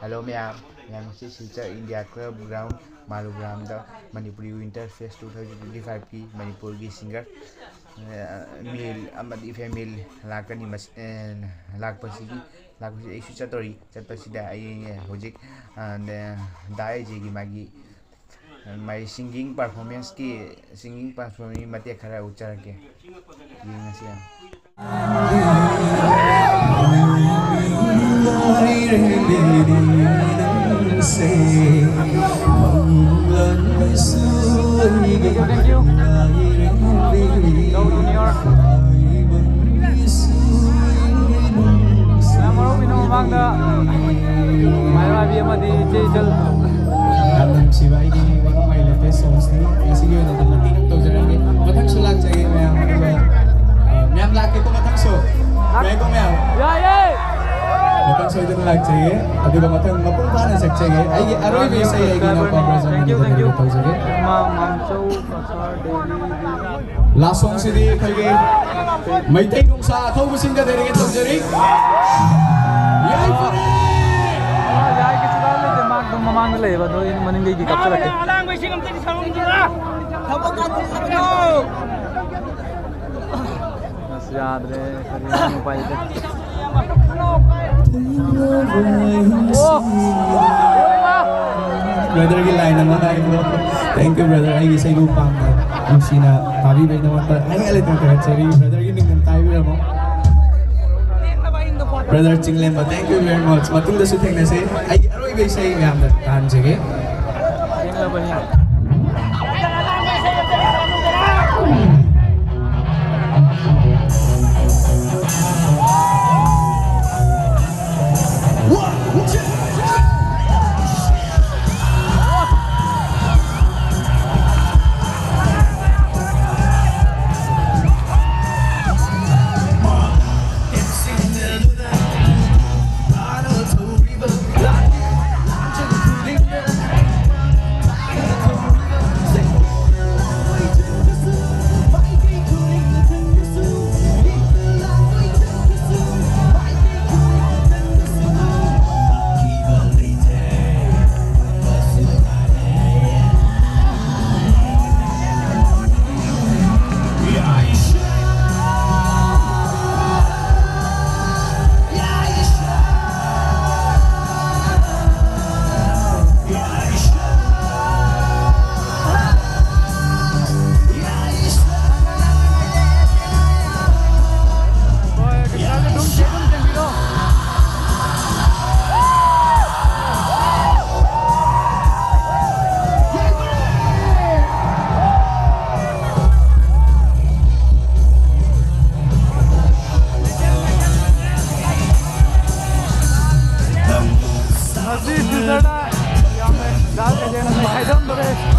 Hello ma'am, ma'am si Silchar India Club Ground Malugram the Manipuri Winter Fest 2025 ki Manipur ki singer male amadi female lakani lakpasigi lakpasi isu chatori chatpasida ai hojik dai ji gi magi my singing performance matek khara ucharake yengasi am Thank you. Go Junior. Namaro pinamamagda Marabi amadi Jejal. Sibai di may latest songs ni kasi yun na natin to jarang matang sulat saya yang nyam laki ko matang so kaya ko meow matang so itu lag saya adi ba matang mapunta na sak saya ay aroy be saya ay gina pa present Thank you. to saya Mamso Kasar Daily. last song si di kay may tayo sa thau busin ka dere to jari yay pare Jai ke sudah le demag dum mamang le ba do in maning gi kapsa lake. Alang wis ngam tadi salong dira. Thabo ka thabo. Mas yaad re kari mobile pe. Oh. Brother की line naman ay bro. Thank you brother. Ay isa yung pang sina tabi ba naman ta. Ay alit ng kahit sari brother yung nang tayo mo. Brother Chinglemba, thank you very much. Matunda su theng na se. Ay aroy ba say ngam da tan sige. Chinglemba hi. Masih di sana yang dah kerja nak saya dong boleh.